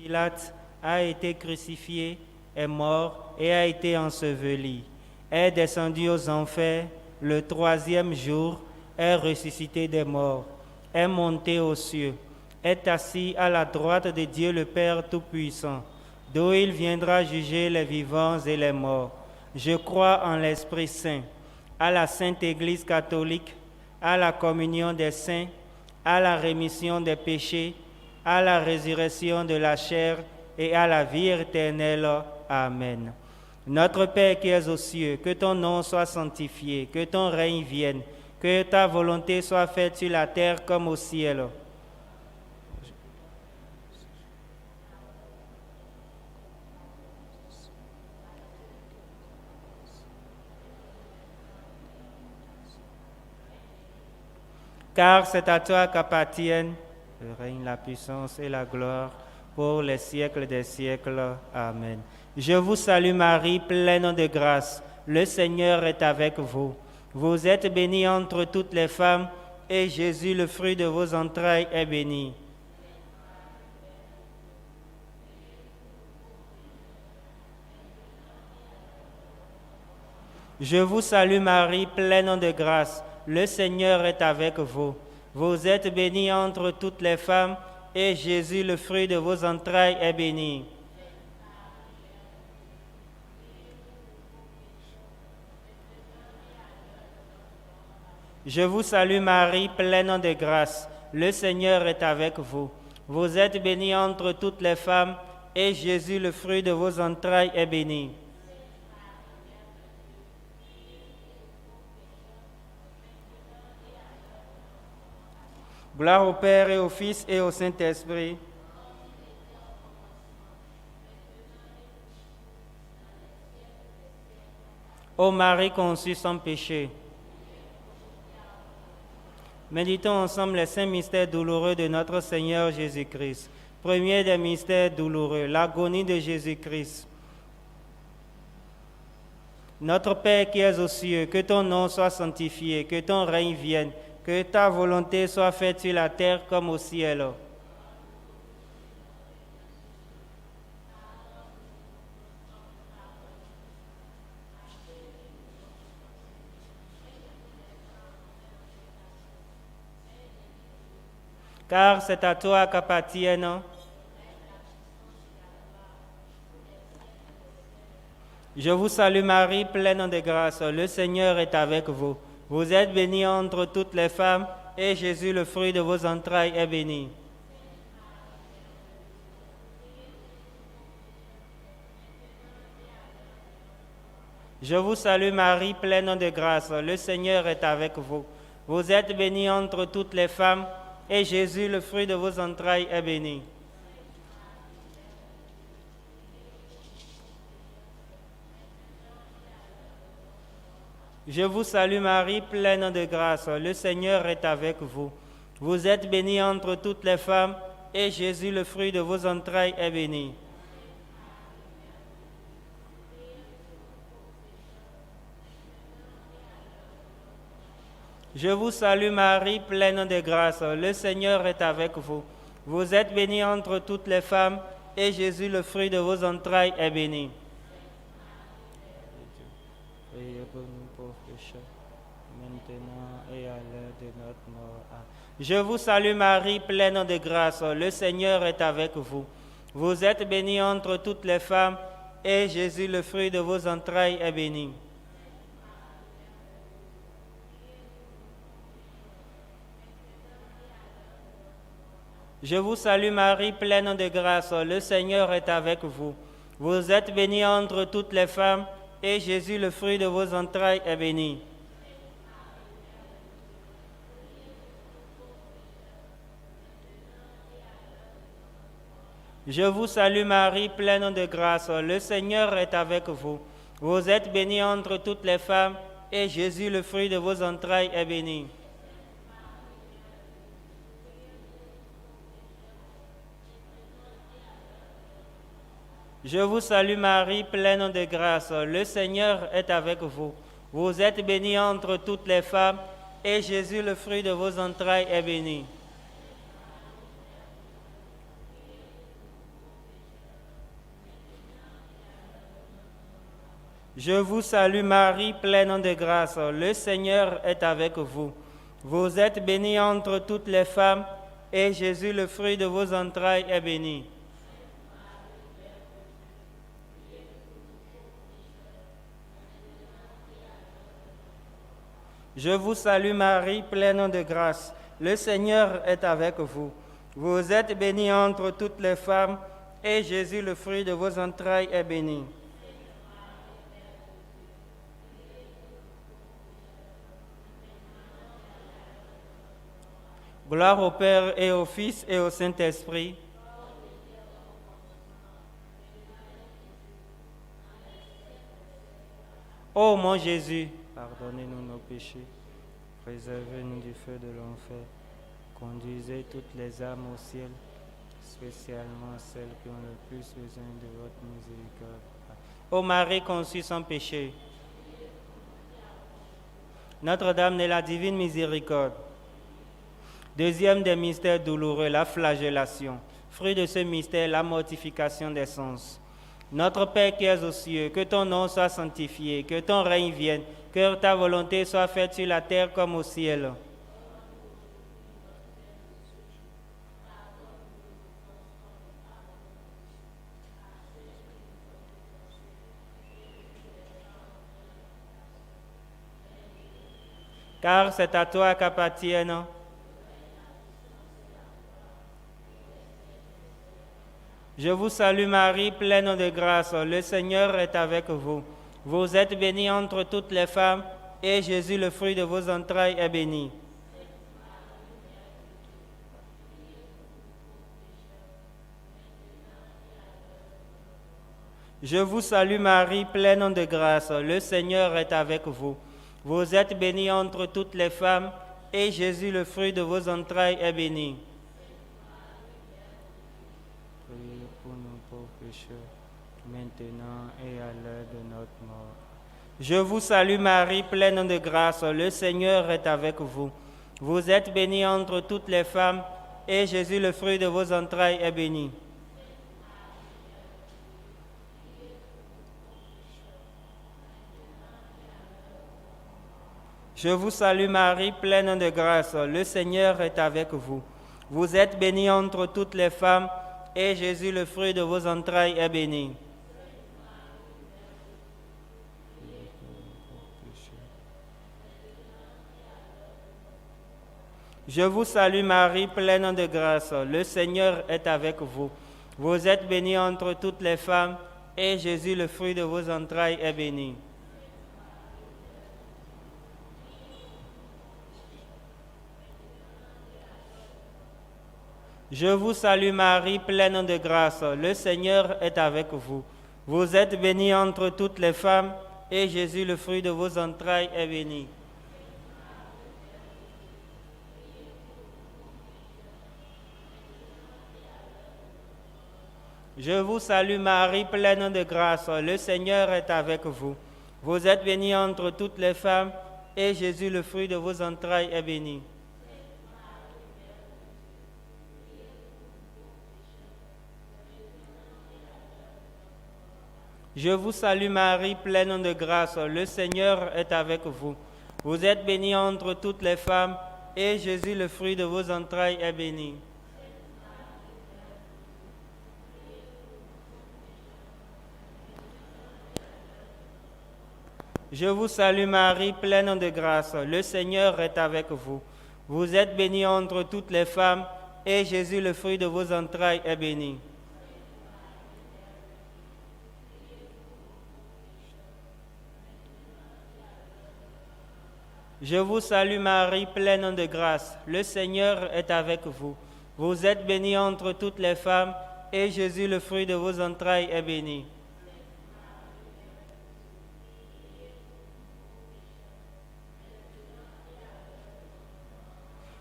Pilate a été crucifié, est mort et a été enseveli, est descendu aux enfers, le troisième jour est ressuscité des morts, est monté aux cieux, est assis à la droite de Dieu le Père Tout-Puissant, d'où il viendra juger les vivants et les morts. Je crois en l'Esprit Saint, à la Sainte Église catholique, à la communion des saints, à la rémission des péchés, à la résurrection de la chair et à la vie éternelle. Amen. Notre Père qui es aux cieux, que ton nom soit sanctifié, que ton règne vienne, que ta volonté soit faite sur la terre comme au ciel. Car c'est à toi qu'appartiennent le règne, la puissance et la gloire pour les siècles des siècles. Amen. Je vous salue Marie, pleine de grâce. Le Seigneur est avec vous. Vous êtes bénie entre toutes les femmes, et Jésus, le fruit de vos entrailles, est béni. Je vous salue Marie, pleine de grâce. Le Seigneur est avec vous. Vous êtes bénie entre toutes les femmes, et Jésus, le fruit de vos entrailles, est béni. Je vous salue Marie, pleine de grâce. Le Seigneur est avec vous. Vous êtes bénie entre toutes les femmes, et Jésus, le fruit de vos entrailles, est béni. Gloire au Père et au Fils et au Saint-Esprit. Ô Marie conçue sans péché. Méditons ensemble les saints mystères douloureux de notre Seigneur Jésus-Christ. Premier des mystères douloureux, l'agonie de Jésus-Christ. Notre Père qui es aux cieux, que ton nom soit sanctifié, que ton règne vienne, que ta volonté soit faite sur la terre comme au ciel. Car c'est à toi qu'appartiennent. Je vous salue Marie, pleine de grâce, le Seigneur est avec vous. Vous êtes bénie entre toutes les femmes, et Jésus, le fruit de vos entrailles, est béni. Je vous salue Marie, pleine de grâce, le Seigneur est avec vous. Vous êtes bénie entre toutes les femmes, et Jésus, le fruit de vos entrailles, est béni. Je vous salue Marie, pleine de grâce, le Seigneur est avec vous. Vous êtes bénie entre toutes les femmes, et Jésus, le fruit de vos entrailles, est béni. Je vous salue Marie, pleine de grâce, le Seigneur est avec vous. Vous êtes bénie entre toutes les femmes, et Jésus, le fruit de vos entrailles, est béni. Priez pour nous pauvres pécheurs, maintenant et à l'heure de notre mort. Amen. Je vous salue Marie, pleine de grâce, le Seigneur est avec vous. Vous êtes bénie entre toutes les femmes, et Jésus, le fruit de vos entrailles, est béni. Je vous salue Marie, pleine de grâce, le Seigneur est avec vous. Vous êtes bénie entre toutes les femmes, et Jésus, le fruit de vos entrailles, est béni. Je vous salue Marie, pleine de grâce, le Seigneur est avec vous. Vous êtes bénie entre toutes les femmes, et Jésus, le fruit de vos entrailles, est béni. Je vous salue Marie, pleine de grâce, le Seigneur est avec vous. Vous êtes bénie entre toutes les femmes, et Jésus, le fruit de vos entrailles, est béni. Je vous salue Marie, pleine de grâce. Le Seigneur est avec vous. Vous êtes bénie entre toutes les femmes, et Jésus, le fruit de vos entrailles, est béni. Je vous salue Marie, pleine de grâce. Le Seigneur est avec vous. Vous êtes bénie entre toutes les femmes, et Jésus, le fruit de vos entrailles, est béni. Gloire au Père et au Fils et au Saint-Esprit. Ô mon Jésus, pardonnez-nous nos péchés, préservez-nous du feu de l'enfer, conduisez toutes les âmes au ciel, spécialement celles qui ont le plus besoin de votre miséricorde. Ô Marie conçue sans péché, Notre-Dame de la divine miséricorde. Deuxième des mystères douloureux, la flagellation. Fruit de ce mystère, la mortification des sens. Notre Père qui es aux cieux, que ton nom soit sanctifié, que ton règne vienne, que ta volonté soit faite sur la terre comme au ciel. Car c'est à toi qu'appartiennent Je vous salue Marie, pleine de grâce, le Seigneur est avec vous. Vous êtes bénie entre toutes les femmes, et Jésus, le fruit de vos entrailles, est béni. Je vous salue Marie, pleine de grâce, le Seigneur est avec vous. Vous êtes bénie entre toutes les femmes, et Jésus, le fruit de vos entrailles, est béni. Priez pour nous pauvres pécheurs, maintenant et à l'heure de notre mort. Je vous salue Marie, pleine de grâce, le Seigneur est avec vous. Vous êtes bénie entre toutes les femmes, et Jésus, le fruit de vos entrailles, est béni. Je vous salue Marie, pleine de grâce, le Seigneur est avec vous. Vous êtes bénie entre toutes les femmes, et Jésus, le fruit de vos entrailles, est béni. Je vous salue Marie, pleine de grâce, le Seigneur est avec vous. Vous êtes bénie entre toutes les femmes, et Jésus, le fruit de vos entrailles, est béni. Je vous salue Marie, pleine de grâce, le Seigneur est avec vous. Vous êtes bénie entre toutes les femmes, et Jésus, le fruit de vos entrailles, est béni. Je vous salue Marie, pleine de grâce, le Seigneur est avec vous. Vous êtes bénie entre toutes les femmes, et Jésus, le fruit de vos entrailles, est béni. Je vous salue Marie, pleine de grâce, le Seigneur est avec vous. Vous êtes bénie entre toutes les femmes, et Jésus, le fruit de vos entrailles, est béni. Je vous salue Marie, pleine de grâce, le Seigneur est avec vous. Vous êtes bénie entre toutes les femmes, et Jésus, le fruit de vos entrailles, est béni. Je vous salue Marie, pleine de grâce, le Seigneur est avec vous. Vous êtes bénie entre toutes les femmes, et Jésus, le fruit de vos entrailles, est béni.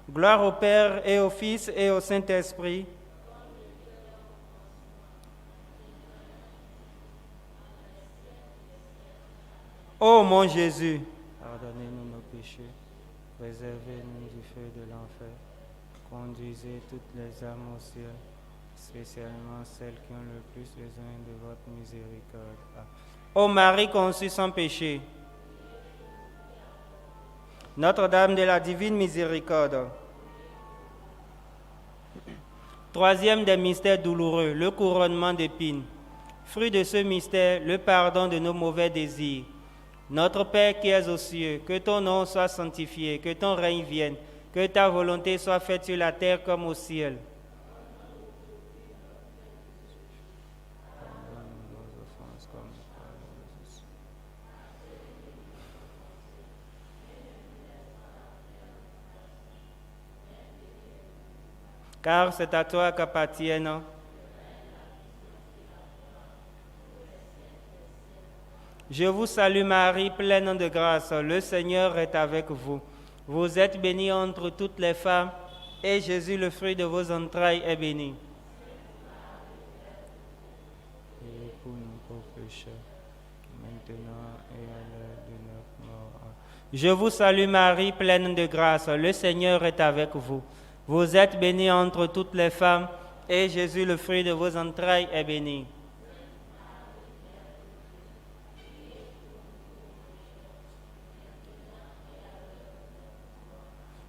Gloire au Père et au Fils et au Saint-Esprit. Ô mon Jésus, pardonnez-nous nos péchés, préservez-nous du feu de l'enfer, conduisez toutes les âmes au ciel, spécialement celles qui ont le plus besoin de votre miséricorde. Ô Marie conçue sans péché, Notre-Dame de la Divine Miséricorde. Troisième des mystères douloureux, le couronnement d'épines. Fruit de ce mystère, le pardon de nos mauvais désirs. Notre Père qui es aux cieux, que ton nom soit sanctifié, que ton règne vienne, que ta volonté soit faite sur la terre comme au ciel. Car c'est à toi qu'appartiennent Je vous salue Marie, pleine de grâce, le Seigneur est avec vous. Vous êtes bénie entre toutes les femmes, et Jésus, le fruit de vos entrailles, est béni. Et pour nous pauvres pécheurs, maintenant et à l'heure de notre mort. Je vous salue Marie, pleine de grâce, le Seigneur est avec vous. Vous êtes bénie entre toutes les femmes, et Jésus, le fruit de vos entrailles, est béni.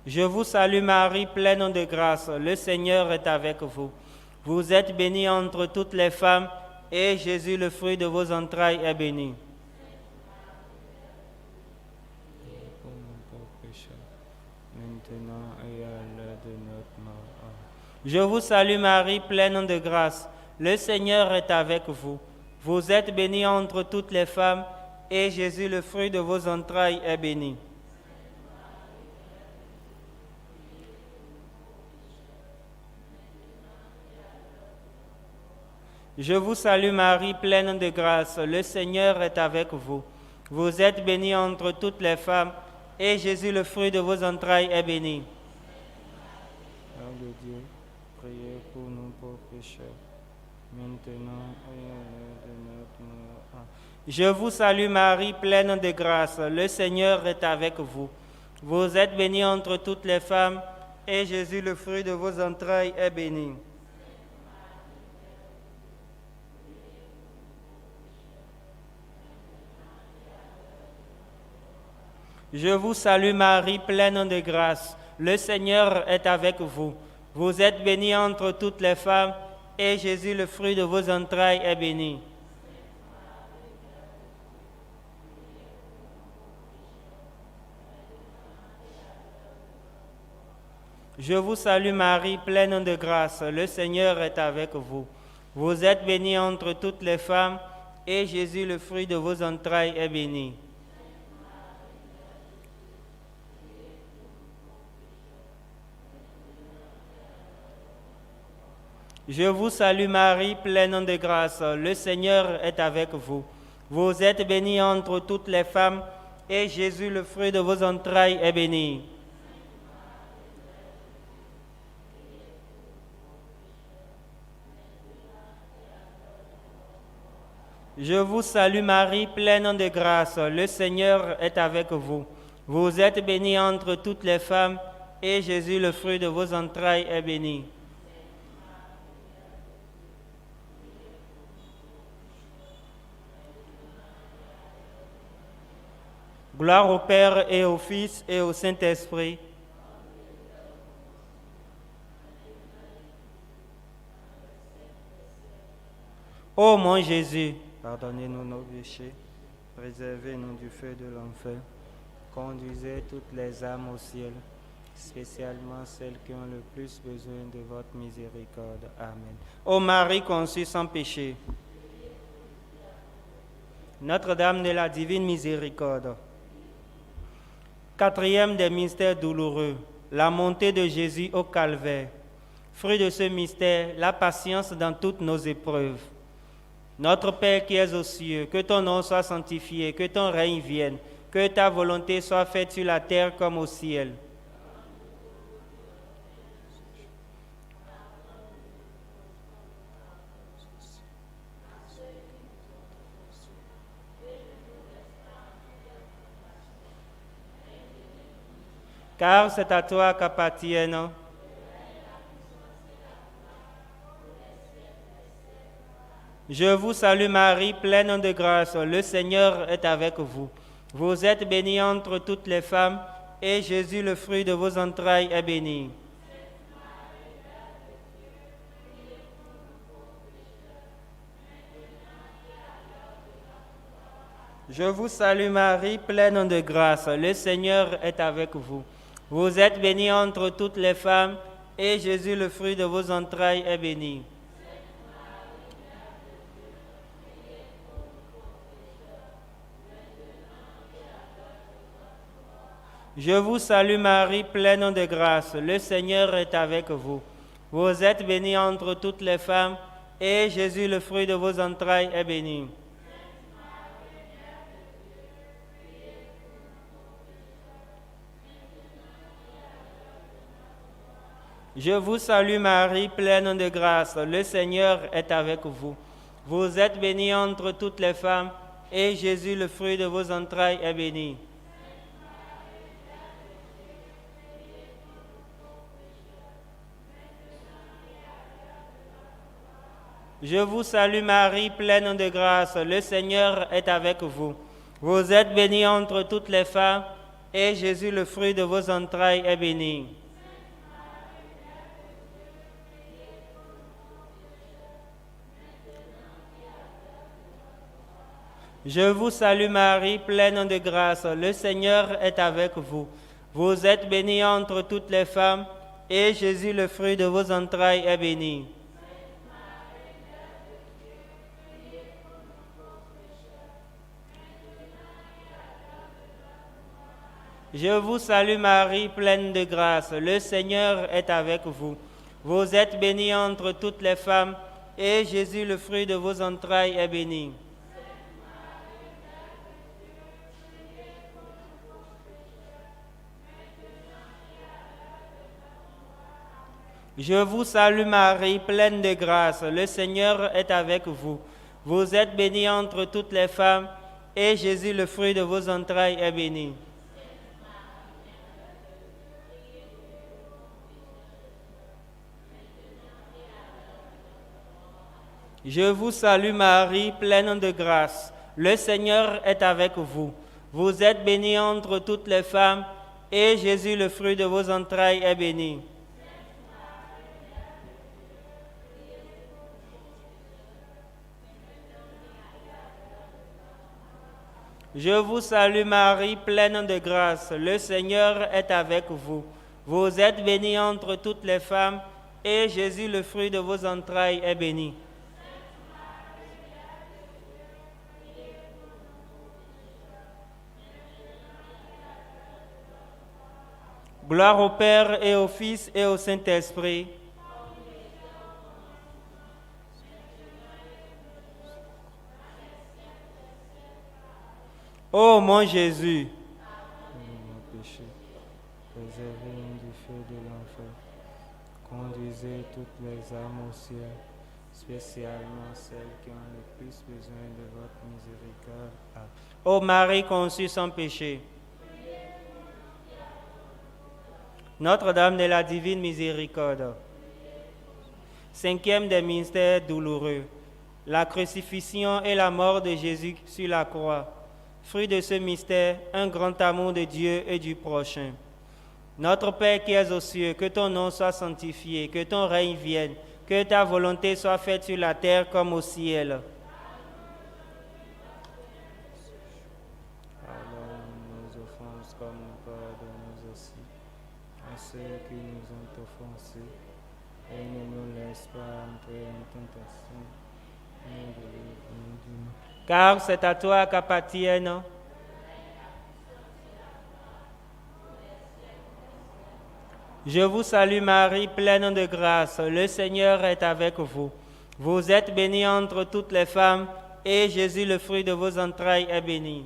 Je vous salue Marie, pleine de grâce, le Seigneur est avec vous. Vous êtes bénie entre toutes les femmes, et Jésus, le fruit de vos entrailles, est béni. Je vous salue Marie, pleine de grâce, le Seigneur est avec vous. Vous êtes bénie entre toutes les femmes, et Jésus, le fruit de vos entrailles, est béni. Je vous salue Marie, pleine de grâce, le Seigneur est avec vous. Vous êtes bénie entre toutes les femmes, et Jésus, le fruit de vos entrailles, est béni. Mère de Dieu, priez pour nous pauvres pécheurs, maintenant et à l'heure de notre mort. Je vous salue Marie, pleine de grâce, le Seigneur est avec vous. Vous êtes bénie entre toutes les femmes, et Jésus, le fruit de vos entrailles, est béni. Je vous salue Marie, pleine de grâce, le Seigneur est avec vous. Vous êtes bénie entre toutes les femmes, et Jésus, le fruit de vos entrailles, est béni. Je vous salue Marie, pleine de grâce, le Seigneur est avec vous. Vous êtes bénie entre toutes les femmes, et Jésus, le fruit de vos entrailles, est béni. Je vous salue Marie, pleine de grâce, le Seigneur est avec vous. Vous êtes bénie entre toutes les femmes, et Jésus, le fruit de vos entrailles, est béni. Je vous salue Marie, pleine de grâce, le Seigneur est avec vous. Vous êtes bénie entre toutes les femmes, et Jésus, le fruit de vos entrailles, est béni. Gloire au Père et au Fils et au Saint-Esprit. Ô mon Jésus, pardonnez-nous nos péchés, préservez-nous du feu de l'enfer, conduisez toutes les âmes au ciel, spécialement celles qui ont le plus besoin de votre miséricorde. Amen. Ô Marie conçue sans péché, Notre-Dame de la Divine Miséricorde. Quatrième des mystères douloureux, la montée de Jésus au calvaire. Fruit de ce mystère, la patience dans toutes nos épreuves. Notre Père qui es aux cieux, que ton nom soit sanctifié, que ton règne vienne, que ta volonté soit faite sur la terre comme au ciel. Car c'est à toi Je vous salue Marie, pleine de grâce, le Seigneur est avec vous. Vous êtes bénie entre toutes les femmes, et Jésus, le fruit de vos entrailles, est béni. Je vous salue Marie, pleine de grâce, le Seigneur est avec vous. Vous êtes bénie entre toutes les femmes, et Jésus, le fruit de vos entrailles, est béni. Je vous salue Marie, pleine de grâce, le Seigneur est avec vous. Vous êtes bénie entre toutes les femmes, et Jésus, le fruit de vos entrailles, est béni. Je vous salue Marie, pleine de grâce, le Seigneur est avec vous. Vous êtes bénie entre toutes les femmes, et Jésus, le fruit de vos entrailles, est béni. Je vous salue Marie, pleine de grâce, le Seigneur est avec vous. Vous êtes bénie entre toutes les femmes, et Jésus, le fruit de vos entrailles, est béni. Je vous salue Marie, pleine de grâce, le Seigneur est avec vous. Vous êtes bénie entre toutes les femmes, et Jésus, le fruit de vos entrailles, est béni. Je vous salue Marie, pleine de grâce, le Seigneur est avec vous. Vous êtes bénie entre toutes les femmes, et Jésus, le fruit de vos entrailles, est béni. Je vous salue Marie, pleine de grâce, le Seigneur est avec vous. Vous êtes bénie entre toutes les femmes, et Jésus, le fruit de vos entrailles, est béni. Je vous salue Marie, pleine de grâce, le Seigneur est avec vous. Vous êtes bénie entre toutes les femmes, et Jésus, le fruit de vos entrailles, est béni. Je vous salue Marie, pleine de grâce, le Seigneur est avec vous. Vous êtes bénie entre toutes les femmes, et Jésus, le fruit de vos entrailles, est béni. Gloire au Père et au Fils et au Saint-Esprit. Ô mon Jésus, Mon péché, préservez-nous du feu de l'enfer, conduisez toutes les âmes au ciel, spécialement celles qui ont le plus besoin de votre miséricorde. Amen. ô Marie conçue sans péché, Notre-Dame de la Divine Miséricorde. Cinquième des mystères douloureux, la crucifixion et la mort de Jésus sur la croix. Fruit de ce mystère, un grand amour de Dieu et du prochain. Notre Père qui es aux cieux, que ton nom soit sanctifié, que ton règne vienne, que ta volonté soit faite sur la terre comme au ciel. Pardonne nos offenses comme nous pardonnons aussi à ceux qui nous ont offensés, et ne nous laisse pas entrer en tentation, mais délivre-nous du mal. Car c'est à toi qu'appartiennent Je vous salue Marie, pleine de grâce, le Seigneur est avec vous. Vous êtes bénie entre toutes les femmes, et Jésus, le fruit de vos entrailles, est béni.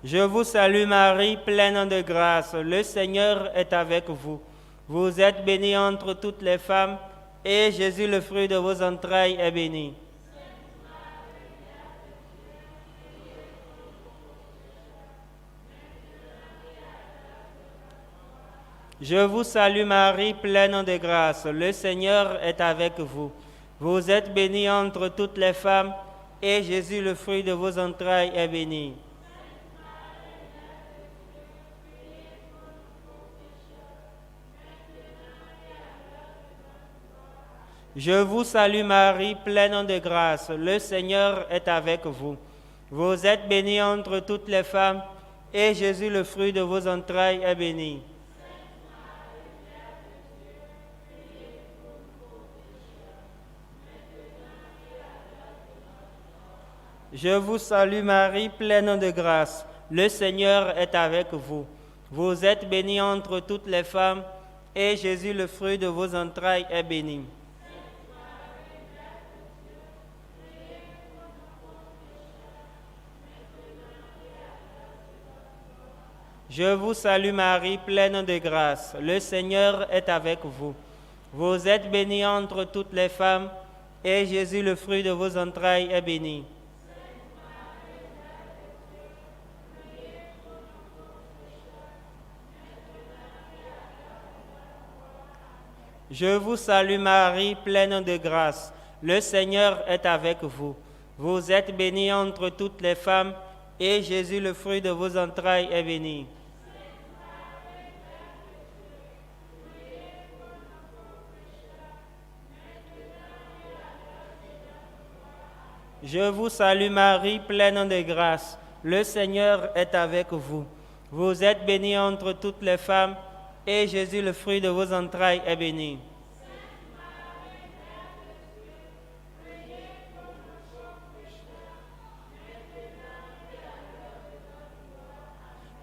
Je vous salue Marie, pleine de grâce, le Seigneur est avec vous. Vous êtes bénie entre toutes les femmes, et Jésus, le fruit de vos entrailles, est béni. Je vous salue Marie, pleine de grâce. Le Seigneur est avec vous. Vous êtes bénie entre toutes les femmes, et Jésus, le fruit de vos entrailles, est béni. Je vous salue Marie, pleine de grâce. Le Seigneur est avec vous. Vous êtes bénie entre toutes les femmes, et Jésus, le fruit de vos entrailles, est béni. Je vous salue Marie, pleine de grâce. Le Seigneur est avec vous. Vous êtes bénie entre toutes les femmes, et Jésus, le fruit de vos entrailles, est béni. Je vous salue Marie, pleine de grâce. Le Seigneur est avec vous. Vous êtes bénie entre toutes les femmes, et Jésus, le fruit de vos entrailles, est béni. Je vous salue Marie, pleine de grâce. Le Seigneur est avec vous. Vous êtes bénie entre toutes les femmes, et Jésus, le fruit de vos entrailles, est béni. Je vous salue Marie, pleine de grâce. Le Seigneur est avec vous. Vous êtes bénie entre toutes les femmes, et Jésus, le fruit de vos entrailles, est béni.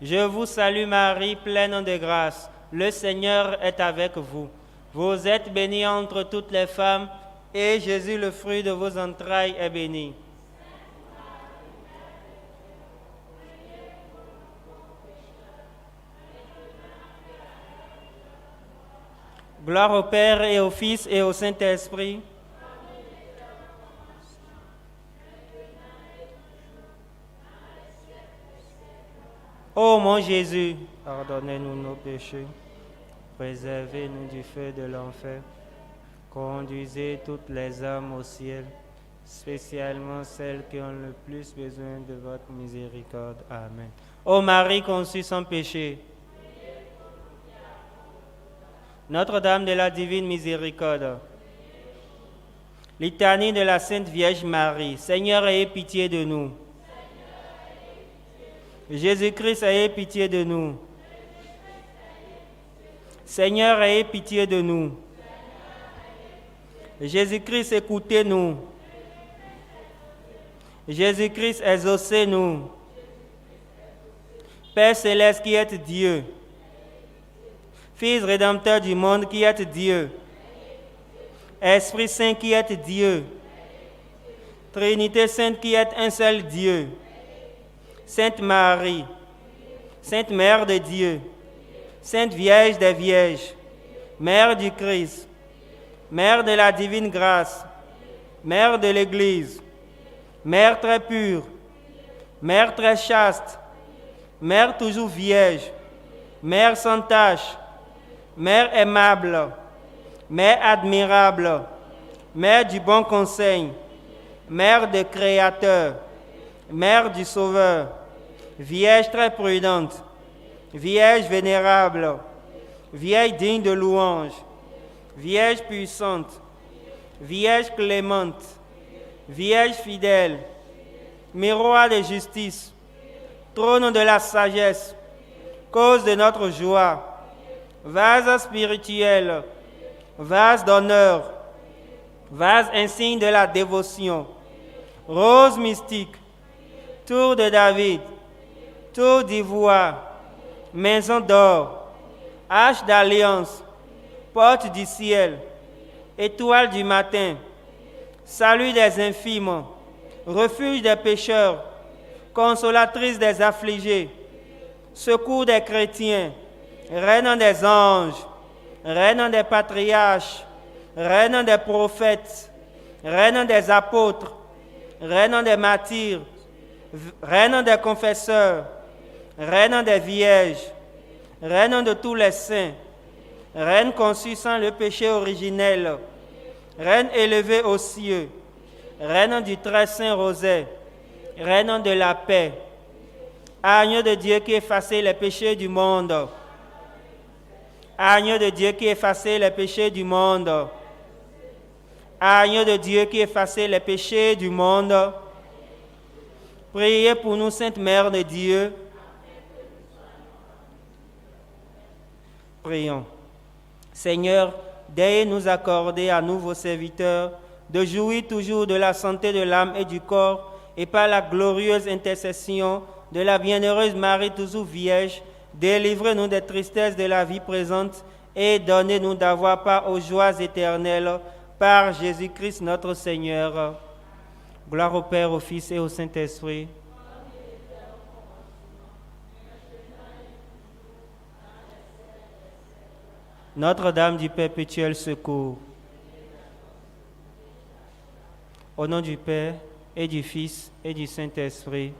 Je vous salue Marie, pleine de grâce. Le Seigneur est avec vous. Vous êtes bénie entre toutes les femmes, et Jésus, le fruit de vos entrailles, est béni. Gloire au Père et au Fils et au Saint-Esprit. Ô mon Jésus, pardonnez-nous nos péchés, préservez-nous du feu de l'enfer, conduisez toutes les âmes au ciel, spécialement celles qui ont le plus besoin de votre miséricorde. Amen. Ô Marie conçue sans péché, Notre-Dame de la divine miséricorde, litanie de la Sainte Vierge Marie, Seigneur, ayez pitié de nous. Jésus-Christ, ayez pitié de nous. Seigneur, ayez pitié de nous. Jésus-Christ, écoutez-nous. Jésus-Christ, exaucez-nous. Père céleste qui êtes Dieu, Fils rédempteur du monde qui êtes Dieu, Esprit Saint qui êtes Dieu, Trinité Sainte qui êtes un seul Dieu, Sainte Marie, Sainte Mère de Dieu, Sainte Vierge des Vierges, Mère du Christ, Mère de la divine grâce, Mère de l'Église, Mère très pure, Mère très chaste, Mère toujours vierge, Mère sans tache, Mère aimable, Mère admirable, Mère du bon conseil, Mère de Créateur, Mère du Sauveur, Vierge très prudente, Vierge vénérable, Vierge digne de louange, Vierge puissante, Vierge clémente, Vierge fidèle, miroir de justice, trône de la sagesse, cause de notre joie, vase spirituel, vase d'honneur, vase insigne de la dévotion, rose mystique, tour de David, tour d'ivoire, maison d'or, arche d'alliance, porte du ciel, étoile du matin, salut des infimes, refuge des pécheurs, consolatrice des affligés, secours des chrétiens, reine des anges, reine des patriarches, reine des prophètes, reine des apôtres, reine des martyrs, reine des confesseurs, reine des vierges, reine de tous les saints, Reine conçue sans le péché originel, Reine élevée aux cieux, Reine du très saint rosaire, Reine de la paix, Agneau de Dieu qui effaçait les péchés du monde, Agneau de Dieu qui effaçait les péchés du monde, Agneau de Dieu qui effaçait les péchés du monde, priez pour nous, Sainte Mère de Dieu. Prions. Seigneur, daignez nous accorder à nous, vos serviteurs, de jouir toujours de la santé de l'âme et du corps, et par la glorieuse intercession de la bienheureuse Marie toujours Vierge, délivrez-nous des tristesses de la vie présente et donnez-nous d'avoir part aux joies éternelles par Jésus-Christ notre Seigneur. Gloire au Père, au Fils et au Saint-Esprit. Notre-Dame du perpétuel secours. Au nom du Père et du Fils et du Saint-Esprit.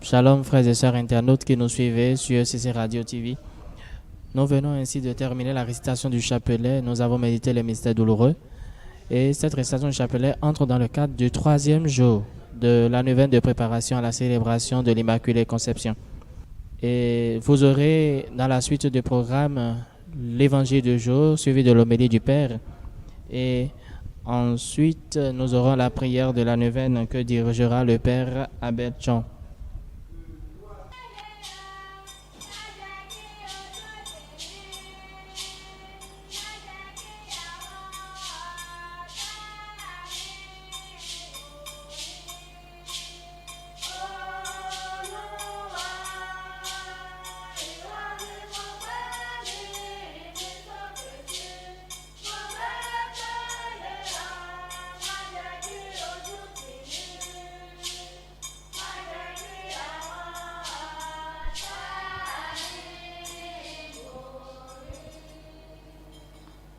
Shalom frères et sœurs internautes qui nous suivez sur CC Radio TV. Nous venons ainsi de terminer la récitation du chapelet. Nous avons médité les mystères douloureux. Et cette récitation du chapelet entre dans le cadre du 3e jour de la neuvaine de préparation à la célébration de l'Immaculée Conception. Et vous aurez dans la suite du programme l'évangile du jour suivi de l'homélie du Père. Et ensuite, nous aurons la prière de la neuvaine que dirigera le Père Abel Jean.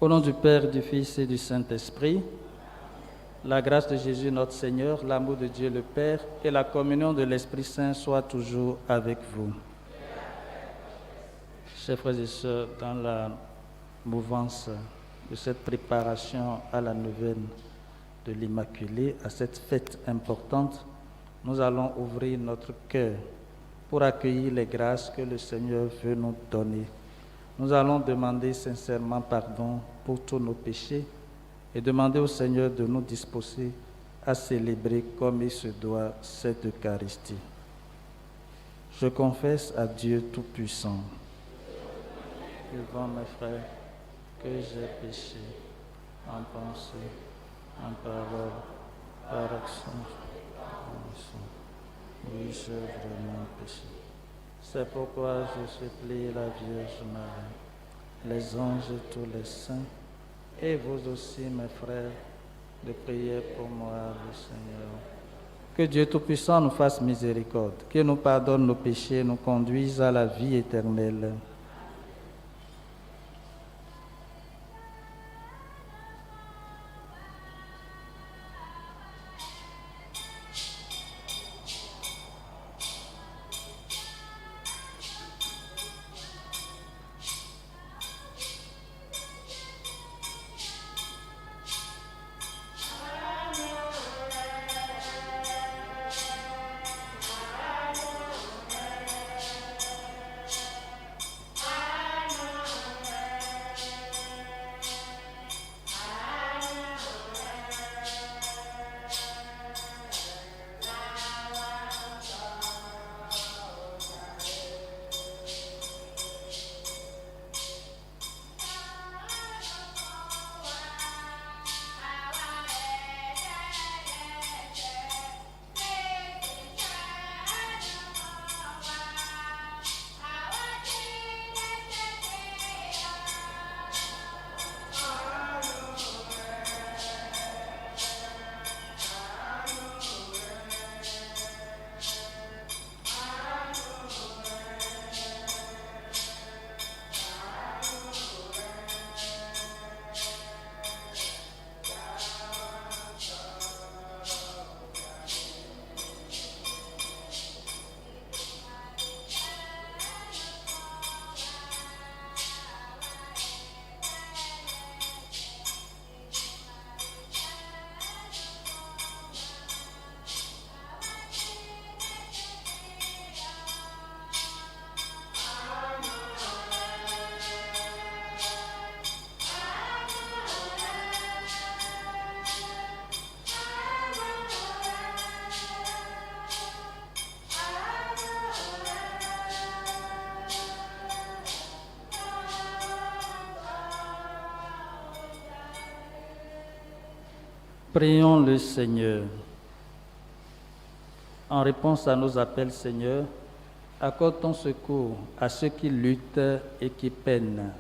Au nom du Père, du Fils et du Saint-Esprit, la grâce de Jésus notre Seigneur, l'amour de Dieu le Père et la communion de l'Esprit Saint soient toujours avec vous. Chers frères et sœurs, dans la mouvance de cette préparation à la neuvaine de l'Immaculée, à cette fête importante, nous allons ouvrir notre cœur pour accueillir les grâces que le Seigneur veut nous donner. Nous allons demander sincèrement pardon pour tous nos péchés et demander au Seigneur de nous disposer à célébrer comme il se doit cette Eucharistie. Je confesse à Dieu Tout-Puissant, devant mes frères, que j'ai péché en pensée, en parole, par action, en action. Oui, j'ai vraiment péché. C'est pourquoi je supplie la Vierge Marie, les anges et tous les saints, et vous aussi, mes frères, de prier pour moi, le Seigneur. Que Dieu Tout-Puissant nous fasse miséricorde, qu'il nous pardonne nos péchés, nous conduise à la vie éternelle. Prions le Seigneur. En réponse à nos appels, Seigneur, accorde ton secours à ceux qui luttent et qui peinent.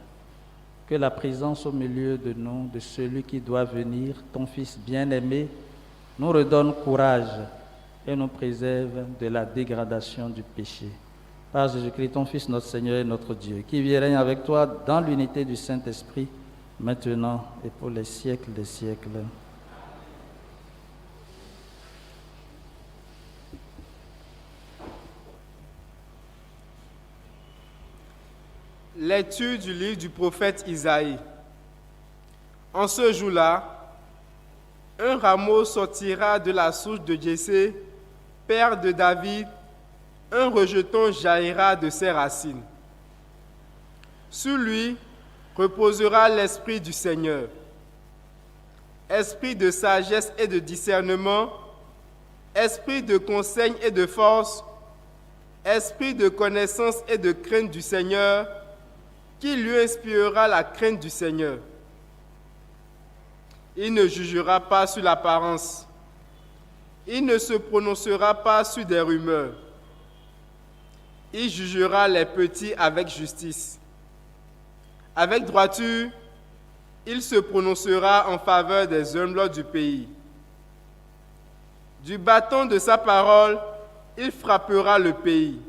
Que la présence au milieu de nous, de celui qui doit venir, ton Fils bien-aimé, nous redonne courage et nous préserve de la dégradation du péché. Par Jésus-Christ, ton Fils, notre Seigneur et notre Dieu, qui vit et règne avec toi dans l'unité du Saint-Esprit, maintenant et pour les siècles des siècles. Lecture du livre du prophète Isaïe. En ce jour-là, un rameau sortira de la souche de Jessé, père de David, un rejeton jaillira de ses racines. Sur lui reposera l'esprit du Seigneur, esprit de sagesse et de discernement, esprit de conseil et de force, esprit de connaissance et de crainte du Seigneur, qui lui inspirera la crainte du Seigneur. Il ne jugera pas sur l'apparence. Il ne se prononcera pas sur des rumeurs. Il jugera les petits avec justice. Avec droiture, il se prononcera en faveur des humbles du pays. Du bâton de sa parole, il frappera le pays.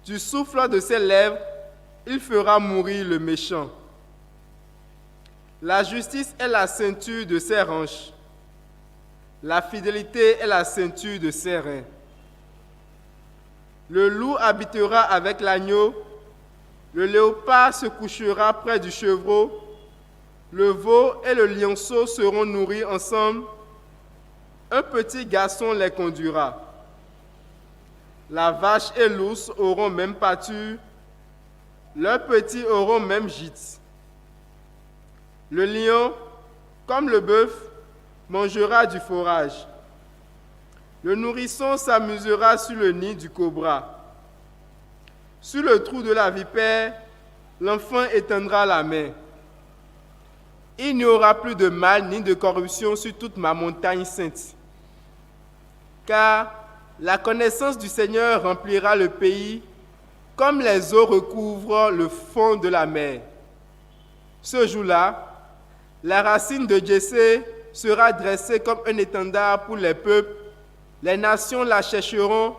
Du souffle de ses lèvres, il fera mourir le méchant. La justice est la ceinture de ses hanches. La fidélité est la ceinture de ses reins. Le loup habitera avec l'agneau. Le léopard se couchera près du chevreau. Le veau et le lionceau seront nourris ensemble. Un petit garçon les conduira. La vache et l'ours auront même pâture. Leurs petits auront même gîte. Le lion, comme le bœuf, mangera du fourrage. Le nourrisson s'amusera sur le nid du cobra. Sur le trou de la vipère, l'enfant étendra la main. Il n'y aura plus de mal ni de corruption sur toute ma montagne sainte. Car la connaissance du Seigneur remplira le pays, comme les eaux recouvrent le fond de la mer. Ce jour-là, la racine de Jessé sera dressée comme un étendard pour les peuples. Les nations la chercheront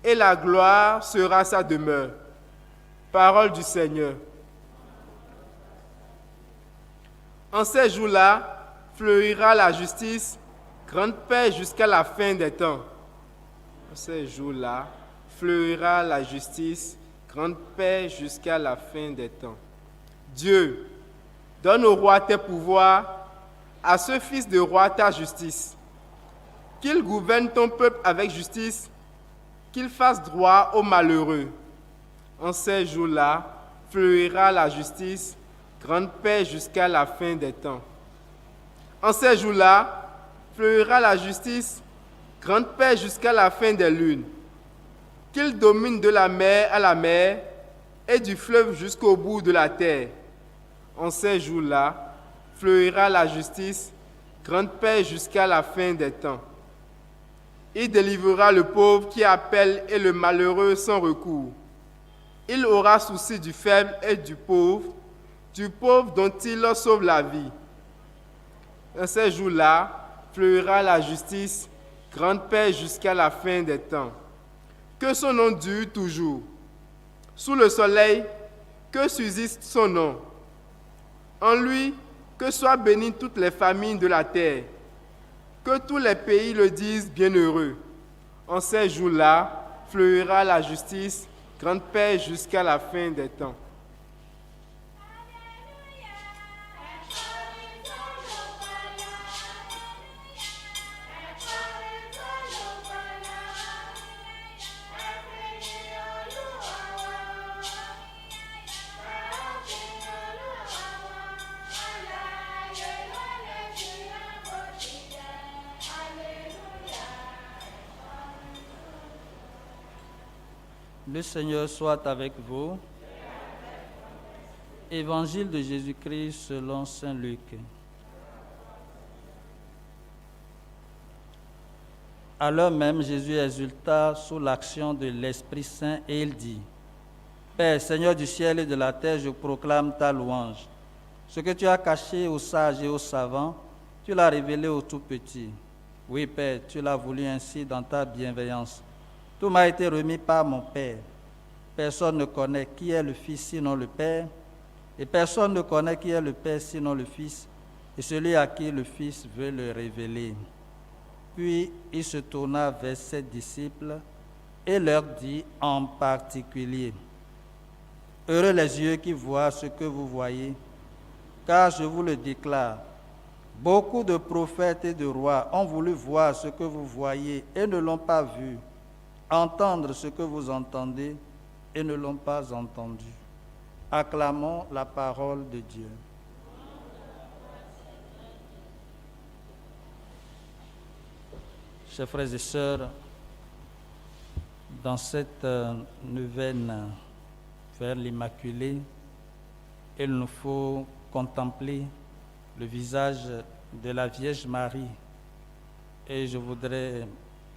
et la gloire sera sa demeure. Parole du Seigneur. En ces jours-là, fleurira la justice, grande paix jusqu'à la fin des temps. En ces jours-là, fleurira la justice, grande paix jusqu'à la fin des temps. Dieu, donne au roi tes pouvoirs, à ce fils de roi ta justice. Qu'il gouverne ton peuple avec justice, qu'il fasse droit aux malheureux. En ces jours-là, fleurira la justice, grande paix jusqu'à la fin des temps. En ces jours-là, fleurira la justice, grande paix jusqu'à la fin des lunes. Qu'il domine de la mer à la mer et du fleuve jusqu'au bout de la terre. En ces jours-là, fleurira la justice, grande paix jusqu'à la fin des temps. Il délivrera le pauvre qui appelle et le malheureux sans recours. Il aura souci du faible et du pauvre dont il sauve la vie. En ces jours-là, fleurira la justice, grande paix jusqu'à la fin des temps. Que son nom dure toujours. Sous le soleil, que subsiste son nom. En lui, que soient bénies toutes les familles de la terre. Que tous les pays le disent bienheureux. En ces jours-là, fleurira la justice, grande paix jusqu'à la fin des temps. Le Seigneur soit avec vous. Évangile de Jésus-Christ selon saint Luc. À l'heure même, Jésus exulta sous l'action de l'Esprit Saint et il dit, « Père, Seigneur du ciel et de la terre, je proclame ta louange. Ce que tu as caché aux sages et aux savants, tu l'as révélé aux tout-petits. Oui, Père, tu l'as voulu ainsi dans ta bienveillance. Tout m'a été remis par mon Père. Personne ne connaît qui est le Fils sinon le Père, et personne ne connaît qui est le Père sinon le Fils, et celui à qui le Fils veut le révéler. » Puis il se tourna vers ses disciples et leur dit en particulier, « Heureux les yeux qui voient ce que vous voyez, car je vous le déclare, beaucoup de prophètes et de rois ont voulu voir ce que vous voyez et ne l'ont pas vu, entendre ce que vous entendez et ne l'ont pas entendu. » Acclamons la parole de Dieu. Chers frères et sœurs, dans cette neuvaine vers l'Immaculée, il nous faut contempler le visage de la Vierge Marie. Et je voudrais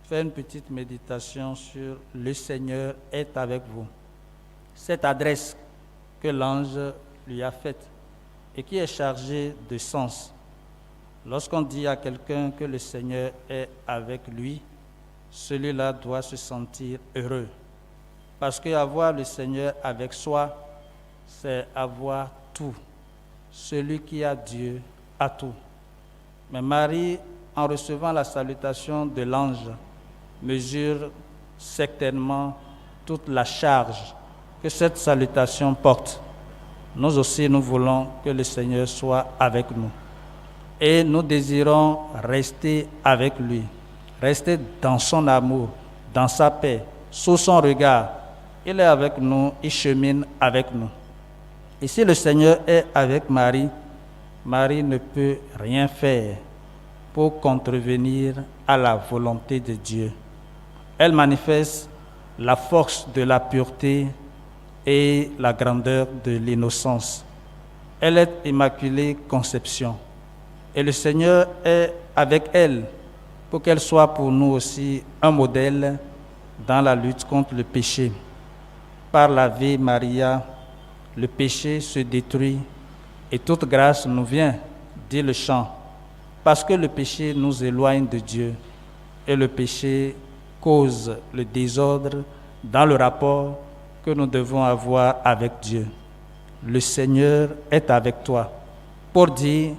faire une petite méditation sur « Le Seigneur est avec vous ». Cette adresse que l'ange lui a faite et qui est chargée de sens. Lorsqu'on dit à quelqu'un que le Seigneur est avec lui, celui-là doit se sentir heureux. Parce qu'avoir le Seigneur avec soi, c'est avoir tout. Celui qui a Dieu a tout. Mais Marie, en recevant la salutation de l'ange, mesure certainement toute la charge que cette salutation porte. Nous aussi, nous voulons que le Seigneur soit avec nous. Et nous désirons rester avec lui, rester dans son amour, dans sa paix, sous son regard. Il est avec nous, il chemine avec nous. Et si le Seigneur est avec Marie, Marie ne peut rien faire pour contrevenir à la volonté de Dieu. Elle manifeste la force de la pureté et la grandeur de l'innocence. Elle est Immaculée Conception. Et le Seigneur est avec elle pour qu'elle soit pour nous aussi un modèle dans la lutte contre le péché. Par la vie Maria, le péché se détruit et toute grâce nous vient, dit le chant, parce que le péché nous éloigne de Dieu et le péché cause le désordre dans le rapport que nous devons avoir avec Dieu. Le Seigneur est avec toi pour dire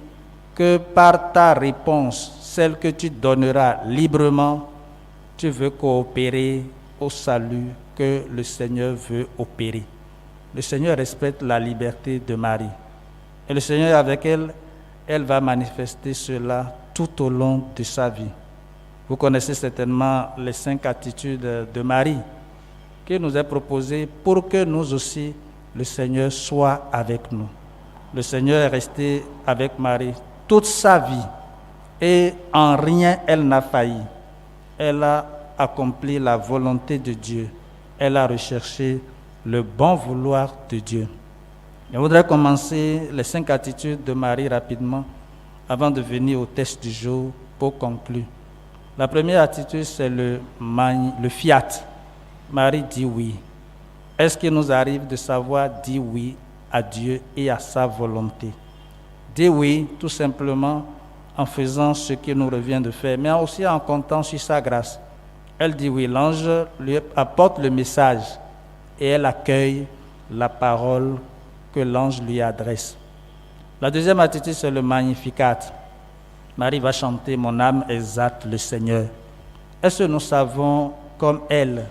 que par ta réponse, celle que tu donneras librement, tu veux coopérer au salut que le Seigneur veut opérer. Le Seigneur respecte la liberté de Marie. Et le Seigneur avec elle, elle va manifester cela tout au long de sa vie. Vous connaissez certainement les 5 attitudes de Marie qui nous est proposée pour que nous aussi, le Seigneur soit avec nous. Le Seigneur est resté avec Marie toute sa vie et en rien elle n'a failli. Elle a accompli la volonté de Dieu. Elle a recherché le bon vouloir de Dieu. Je voudrais commencer les 5 attitudes de Marie rapidement avant de venir au texte du jour pour conclure. La première attitude, c'est le fiat. Marie dit oui. Est-ce qu'il nous arrive de savoir dire oui à Dieu et à sa volonté? Dire oui, tout simplement, en faisant ce qu'il nous revient de faire, mais aussi en comptant sur sa grâce. Elle dit oui, l'ange lui apporte le message et elle accueille la parole que l'ange lui adresse. La deuxième attitude, c'est le Magnificat. Marie va chanter « Mon âme exalte le Seigneur ». Est-ce que nous savons, comme elle,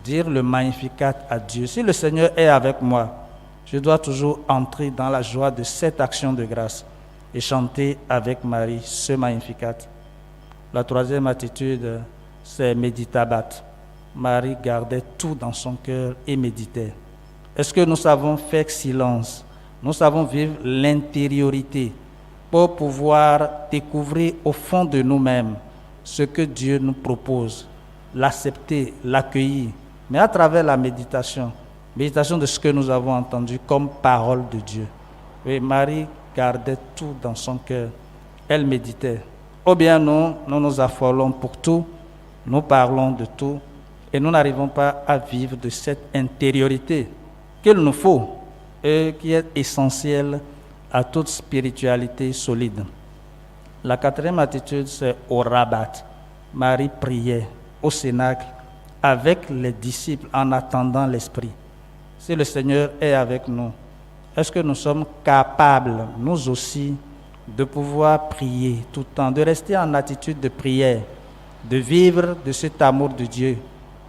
dire le Magnificat à Dieu? Si le Seigneur est avec moi, je dois toujours entrer dans la joie de cette action de grâce et chanter avec Marie ce Magnificat. La troisième attitude, c'est Meditabat. Marie gardait tout dans son cœur et méditait. Est-ce que nous savons faire silence? Nous savons vivre l'intériorité pour pouvoir découvrir au fond de nous-mêmes ce que Dieu nous propose, l'accepter, l'accueillir, mais à travers la méditation de ce que nous avons entendu comme parole de Dieu. Oui, Marie gardait tout dans son cœur. Elle méditait. Ou bien nous nous affolons pour tout nous parlons de tout et nous n'arrivons pas à vivre de cette intériorité qu'il nous faut et qui est essentielle à toute spiritualité solide. La quatrième attitude, c'est au rabat. Marie priait au cénacle avec les disciples en attendant l'Esprit. Si le Seigneur est avec nous, est-ce que nous sommes capables, nous aussi, de pouvoir prier tout le temps, de rester en attitude de prière, de vivre de cet amour de Dieu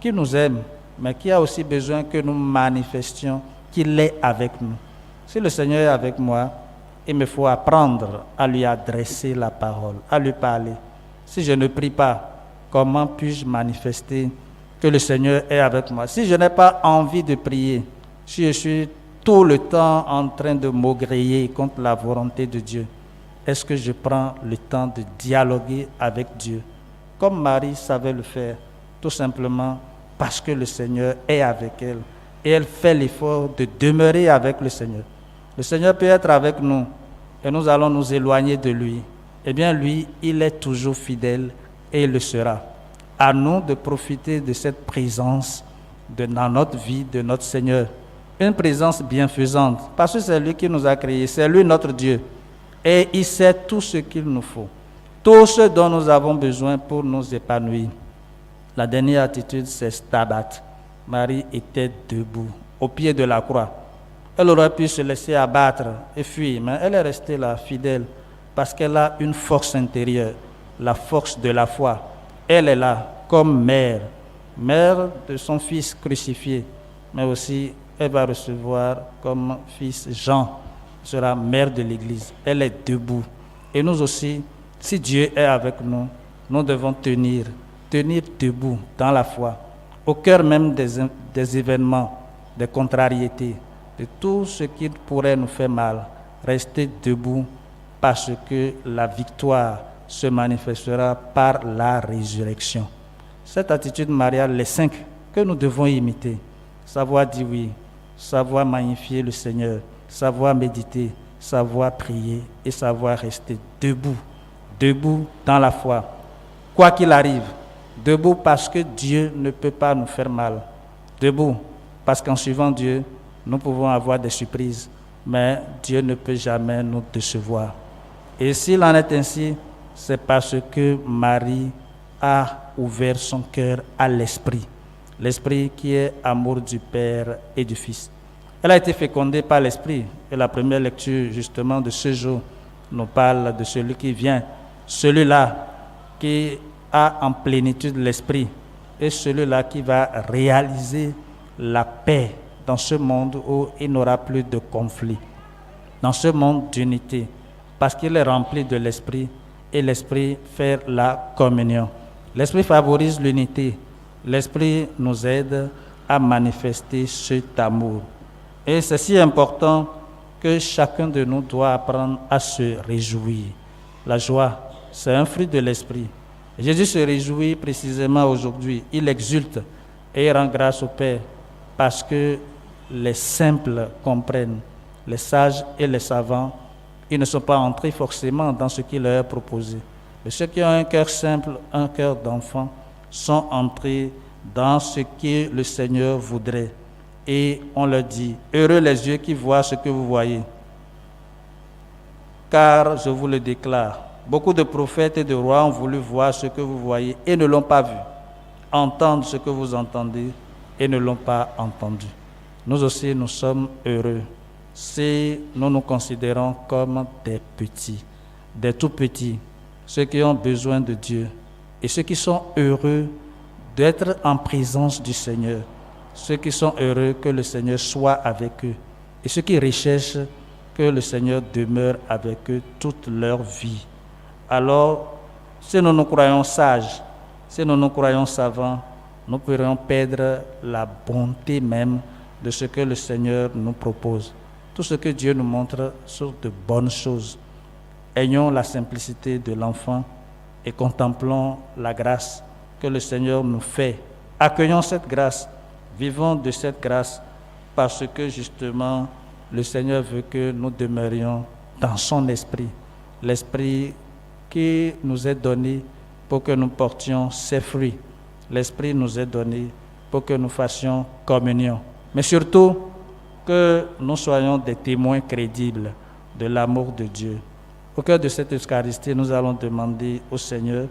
qui nous aime, mais qui a aussi besoin que nous manifestions qu'il est avec nous. Si le Seigneur est avec moi, il me faut apprendre à lui adresser la parole, à lui parler. Si je ne prie pas, comment puis-je manifester que le Seigneur est avec moi? Si je n'ai pas envie de prier, si je suis tout le temps en train de maugréer contre la volonté de Dieu, est-ce que je prends le temps de dialoguer avec Dieu, comme Marie savait le faire, tout simplement parce que le Seigneur est avec elle et elle fait l'effort de demeurer avec le Seigneur. Le Seigneur peut être avec nous et nous allons nous éloigner de lui. Eh bien, lui, il est toujours fidèle et il le sera. À nous de profiter de cette présence dans notre vie, de notre Seigneur. Une présence bienfaisante, parce que c'est lui qui nous a créés, c'est lui notre Dieu. Et il sait tout ce qu'il nous faut, tout ce dont nous avons besoin pour nous épanouir. La dernière attitude, c'est stabat. Marie était debout, au pied de la croix. Elle aurait pu se laisser abattre et fuir, mais elle est restée là, fidèle, parce qu'elle a une force intérieure, la force de la foi. Elle est là comme mère, mère de son fils crucifié, mais aussi elle va recevoir comme fils Jean, sera mère de l'Église. Elle est debout. Et nous aussi, si Dieu est avec nous, nous devons tenir debout dans la foi, au cœur même des événements, des contrariétés, de tout ce qui pourrait nous faire mal. Rester debout parce que la victoire se manifestera par la résurrection. Cette attitude mariale, les 5 que nous devons imiter, savoir dire oui, savoir magnifier le Seigneur, savoir méditer, savoir prier et savoir rester debout, debout dans la foi, quoi qu'il arrive, debout parce que Dieu ne peut pas nous faire mal, debout parce qu'en suivant Dieu, nous pouvons avoir des surprises, mais Dieu ne peut jamais nous décevoir. Et s'il en est ainsi, c'est parce que Marie a ouvert son cœur à l'Esprit, l'Esprit qui est amour du Père et du Fils. Elle a été fécondée par l'Esprit. Et la première lecture, justement, de ce jour, nous parle de celui qui vient, celui-là qui a en plénitude l'Esprit, et celui-là qui va réaliser la paix dans ce monde où il n'aura plus de conflit, dans ce monde d'unité, parce qu'il est rempli de l'Esprit, et l'Esprit fait la communion. L'Esprit favorise l'unité. L'Esprit nous aide à manifester cet amour. Et c'est si important que chacun de nous doit apprendre à se réjouir. La joie, c'est un fruit de l'Esprit. Jésus se réjouit précisément aujourd'hui. Il exulte et il rend grâce au Père parce que les simples comprennent. Les sages et les savants, ils ne sont pas entrés forcément dans ce qui leur est proposé. Mais ceux qui ont un cœur simple, un cœur d'enfant, sont entrés dans ce que le Seigneur voudrait. Et on leur dit, heureux les yeux qui voient ce que vous voyez. Car, je vous le déclare, beaucoup de prophètes et de rois ont voulu voir ce que vous voyez et ne l'ont pas vu, entendre ce que vous entendez et ne l'ont pas entendu. Nous aussi, nous sommes heureux si nous nous considérons comme des petits, des tout petits, ceux qui ont besoin de Dieu et ceux qui sont heureux d'être en présence du Seigneur, ceux qui sont heureux que le Seigneur soit avec eux et ceux qui recherchent que le Seigneur demeure avec eux toute leur vie. Alors, si nous nous croyons sages, si nous nous croyons savants, nous pourrions perdre la bonté même de ce que le Seigneur nous propose. Tout ce que Dieu nous montre sont de bonnes choses. Ayons la simplicité de l'enfant et contemplons la grâce que le Seigneur nous fait. Accueillons cette grâce, vivons de cette grâce parce que justement le Seigneur veut que nous demeurions dans son esprit, l'esprit qui nous est donné pour que nous portions ses fruits, l'Esprit nous est donné pour que nous fassions communion. Mais surtout, que nous soyons des témoins crédibles de l'amour de Dieu. Au cœur de cette Eucharistie, nous allons demander au Seigneur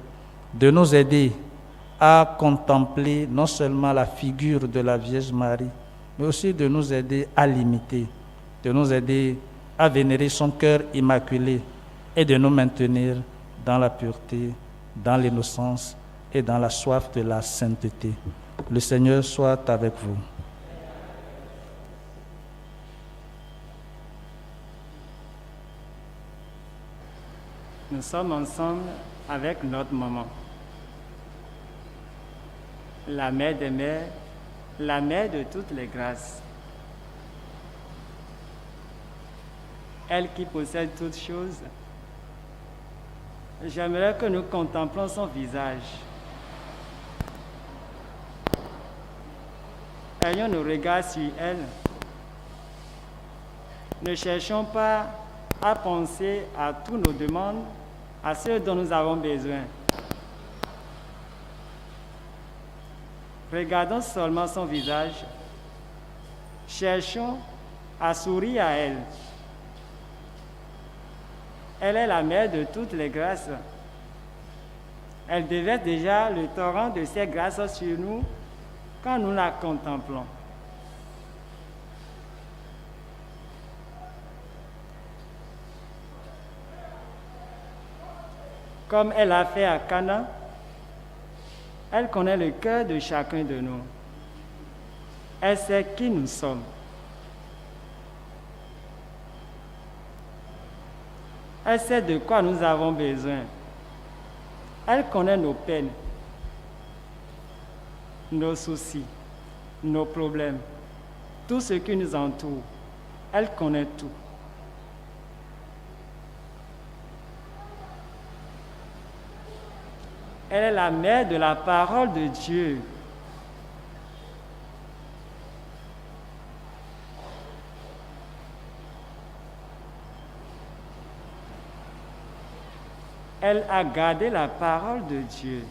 de nous aider à contempler non seulement la figure de la Vierge Marie, mais aussi de nous aider à l'imiter, de nous aider à vénérer son cœur immaculé et de nous maintenir dans la pureté, dans l'innocence et dans la soif de la sainteté. Le Seigneur soit avec vous. Nous sommes ensemble avec notre maman, la mère des mères, la mère de toutes les grâces. Elle qui possède toutes choses. J'aimerais que nous contemplions son visage. Ayons nos regards sur elle. Ne cherchons pas à penser à toutes nos demandes, à ce dont nous avons besoin. Regardons seulement son visage. Cherchons à sourire à elle. Elle est la mère de toutes les grâces. Elle déverse déjà le torrent de ses grâces sur nous quand nous la contemplons. Comme elle a fait à Cana, elle connaît le cœur de chacun de nous. Elle sait qui nous sommes. Elle sait de quoi nous avons besoin. Elle connaît nos peines, nos soucis, nos problèmes, tout ce qui nous entoure. Elle connaît tout. Elle est la mère de la parole de Dieu. Elle a gardé la parole de Dieu.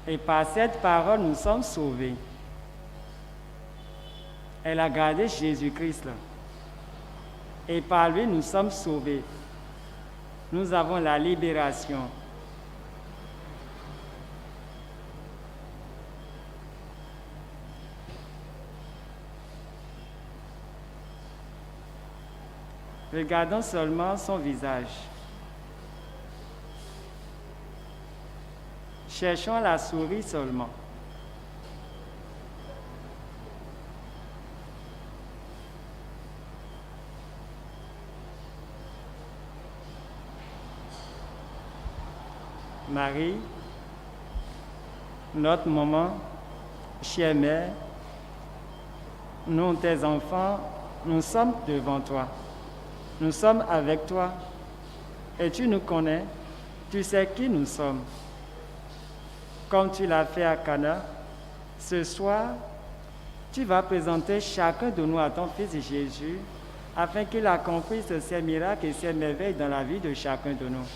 Et par cette parole, nous sommes sauvés. Elle a gardé Jésus-Christ. Et par lui, nous sommes sauvés. Nous avons la libération. Regardons seulement son visage. Cherchons la souris seulement. Marie, notre maman, chère mère, nous, tes enfants, nous sommes devant toi. Nous sommes avec toi et tu nous connais, tu sais qui nous sommes. Comme tu l'as fait à Cana, ce soir, tu vas présenter chacun de nous à ton Fils Jésus afin qu'il accomplisse ces miracles et ces merveilles dans la vie de chacun de nous.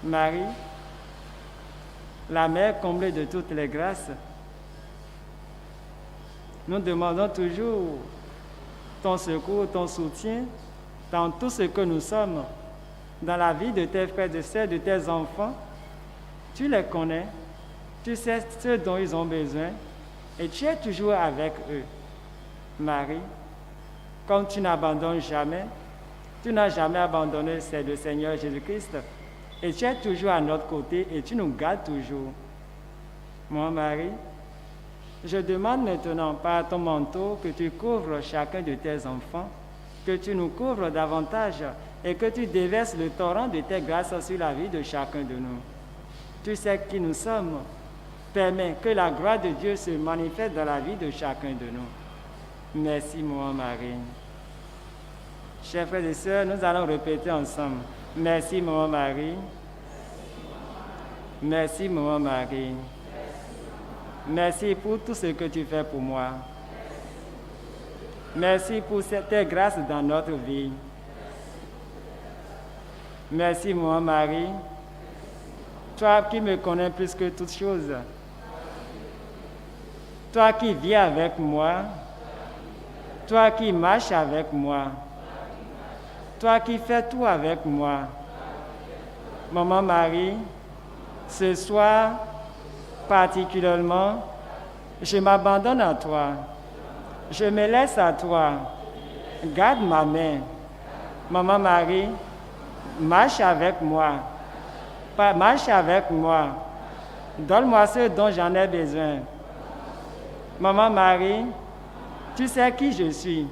Marie, la mère comblée de toutes les grâces, nous demandons toujours ton secours, ton soutien dans tout ce que nous sommes, dans la vie de tes frères, de ceux de tes enfants. Tu les connais, tu sais ce dont ils ont besoin et tu es toujours avec eux. Marie, comme tu n'abandonnes jamais, tu n'as jamais abandonné le Seigneur Jésus-Christ et tu es toujours à notre côté et tu nous gardes toujours. Moi, Marie, je demande maintenant par ton manteau que tu couvres chacun de tes enfants, que tu nous couvres davantage et que tu déverses le torrent de tes grâces sur la vie de chacun de nous. Tu sais qui nous sommes. Permets que la gloire de Dieu se manifeste dans la vie de chacun de nous. Merci, moi, Marie. Chers frères et sœurs, nous allons répéter ensemble. Merci, maman Marie. Merci, maman Marie. Merci pour tout ce que tu fais pour moi. Merci pour tes grâces dans notre vie. Merci, maman Marie. toi qui me connais plus que toutes choses, toi qui vis avec moi, toi qui marches avec moi, toi qui fais tout avec moi. Maman Marie, ce soir, particulièrement, je m'abandonne à toi. Je me laisse à toi. Garde ma main. Maman Marie, marche avec moi. Marche avec moi. Donne-moi ce dont j'en ai besoin. Maman Marie, tu sais qui je suis.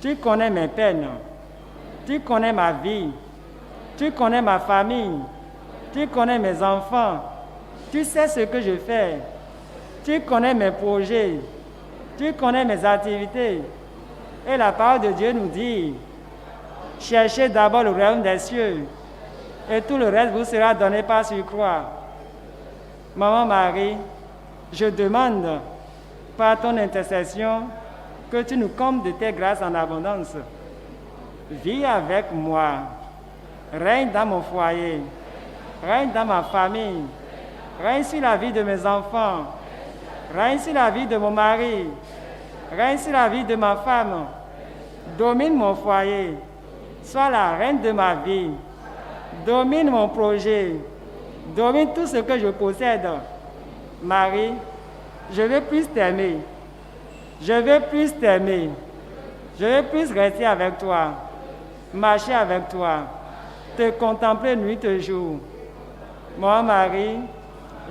Tu connais mes peines. Tu connais ma vie. Tu connais ma famille. Tu connais mes enfants. Tu sais ce que je fais. Tu connais mes projets. Tu connais mes activités. Et la parole de Dieu nous dit, cherchez d'abord le royaume des cieux et tout le reste vous sera donné par surcroît. Maman Marie, je demande par ton intercession que tu nous combles de tes grâces en abondance. Vis avec moi. Règne dans mon foyer. Règne dans ma famille. Règne sur la vie de mes enfants. Règne sur la vie de mon mari. Règne sur la vie de ma femme. Domine mon foyer. Sois la reine de ma vie. Domine mon projet. Domine tout ce que je possède. Marie, je veux plus t'aimer. Je veux plus t'aimer. Je veux plus rester avec toi. Marcher avec toi. Te contempler nuit et jour. Moi, Marie,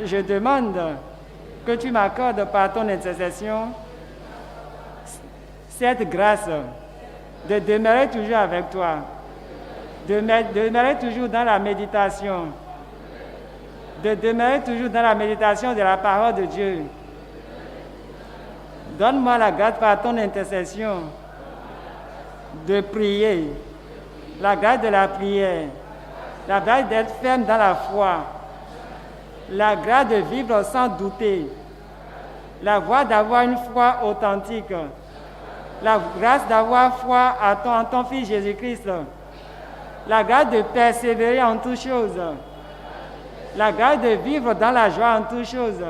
je demande que tu m'accordes par ton intercession cette grâce de demeurer toujours avec toi, de demeurer toujours dans la méditation, de demeurer toujours dans la méditation de la parole de Dieu. Donne-moi la grâce par ton intercession de prier, la grâce de la prière, la grâce d'être ferme dans la foi, la grâce de vivre sans douter, la grâce d'avoir une foi authentique, la grâce d'avoir foi en ton Fils Jésus-Christ, la grâce de persévérer en toutes choses, la grâce de vivre dans la joie en toutes choses.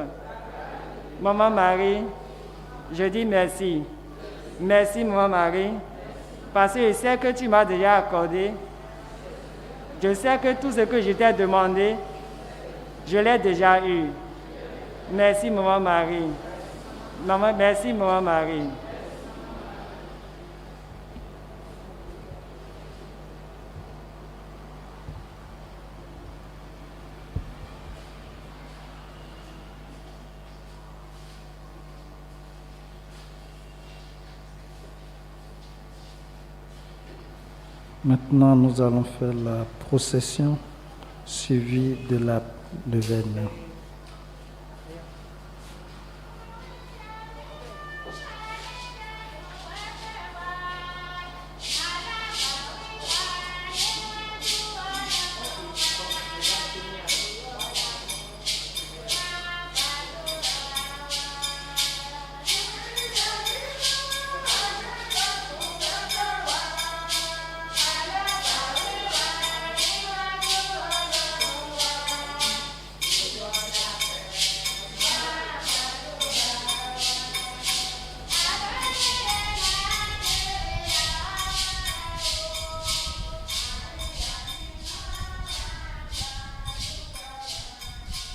Maman Marie, je dis merci. Merci, Maman Marie, parce que je sais que tu m'as déjà accordé. Je sais que tout ce que je t'ai demandé, je l'ai déjà eu. Merci, Maman Marie. Merci, Maman Marie. Maintenant, nous allons faire la procession suivie de la neuvaine.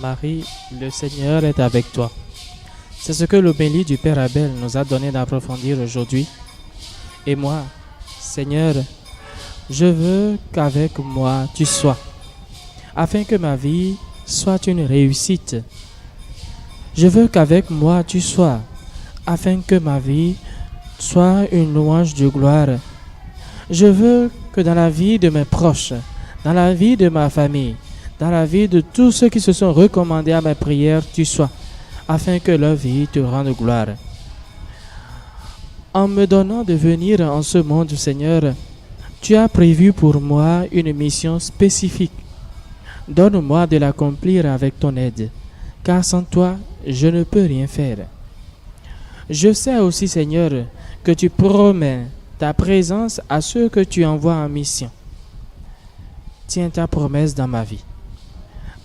Marie, le Seigneur est avec toi. C'est ce que l'homélie du Père Abel nous a donné d'approfondir aujourd'hui. Et moi, Seigneur, je veux qu'avec moi tu sois, afin que ma vie soit une réussite. Je veux qu'avec moi tu sois, afin que ma vie soit une louange de gloire. Je veux que dans la vie de mes proches, dans la vie de ma famille, dans la vie de tous ceux qui se sont recommandés à mes prières, tu sois, afin que leur vie te rende gloire. En me donnant de venir en ce monde, Seigneur, tu as prévu pour moi une mission spécifique. Donne-moi de l'accomplir avec ton aide, car sans toi, je ne peux rien faire. Je sais aussi, Seigneur, que tu promets ta présence à ceux que tu envoies en mission. Tiens ta promesse dans ma vie.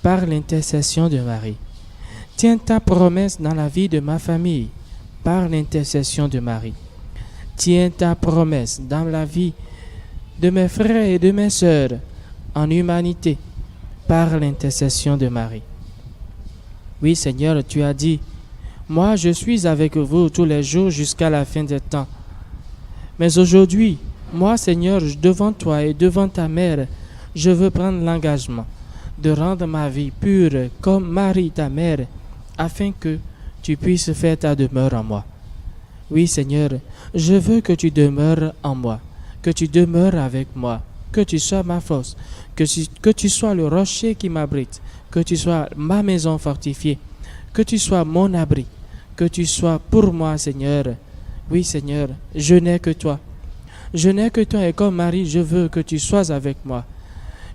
par l'intercession de Marie. Tiens ta promesse dans la vie de ma famille par l'intercession de Marie. Tiens ta promesse dans la vie de mes frères et de mes sœurs en humanité par l'intercession de Marie. Oui, Seigneur, tu as dit, moi je suis avec vous tous les jours jusqu'à la fin des temps. Mais aujourd'hui, moi, Seigneur, devant toi et devant ta mère, je veux prendre l'engagement de rendre ma vie pure comme Marie, ta mère, afin que tu puisses faire ta demeure en moi. Oui, Seigneur, je veux que tu demeures en moi, que tu demeures avec moi, que tu sois ma force, que tu sois le rocher qui m'abrite, que tu sois ma maison fortifiée, que tu sois mon abri, que tu sois pour moi, Seigneur. Oui, Seigneur, je n'ai que toi. Je n'ai que toi et comme Marie, je veux que tu sois avec moi.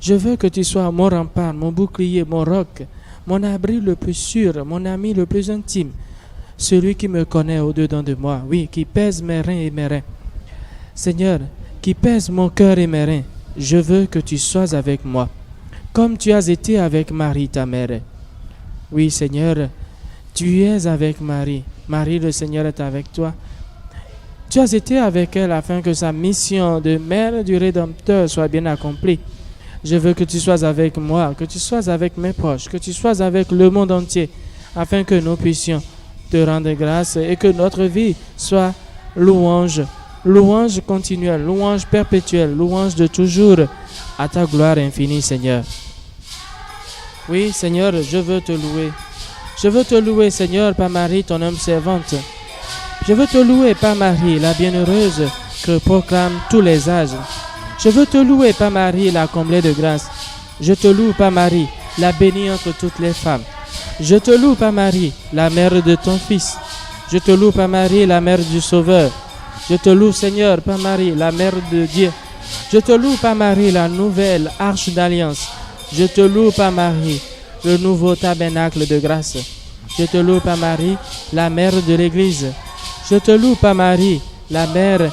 Je veux que tu sois mon rempart, mon bouclier, mon roc, mon abri le plus sûr, mon ami le plus intime, celui qui me connaît au-dedans de moi, oui, qui pèse mes reins et mes reins. Seigneur, qui pèse mon cœur et mes reins, je veux que tu sois avec moi, comme tu as été avec Marie, ta mère. Oui, Seigneur, tu es avec Marie. Marie, le Seigneur est avec toi. Tu as été avec elle afin que sa mission de mère du Rédempteur soit bien accomplie. Je veux que tu sois avec moi, que tu sois avec mes proches, que tu sois avec le monde entier, afin que nous puissions te rendre grâce et que notre vie soit louange, louange continuelle, louange perpétuelle, louange de toujours à ta gloire infinie, Seigneur. Oui, Seigneur, je veux te louer. Je veux te louer, Seigneur, par Marie, ton homme servante. Je veux te louer par Marie, la bienheureuse que proclament tous les âges. Je veux te louer par Marie, la comblée de grâce. Je te loue par Marie, la bénie entre toutes les femmes. Je te loue par Marie, la mère de ton Fils. Je te loue par Marie, la mère du Sauveur. Je te loue, Seigneur, par Marie, la mère de Dieu. Je te loue par Marie, la nouvelle arche d'alliance. Je te loue par Marie, le nouveau tabernacle de grâce. Je te loue par Marie, la mère de l'Église. Je te loue par Marie, la mère,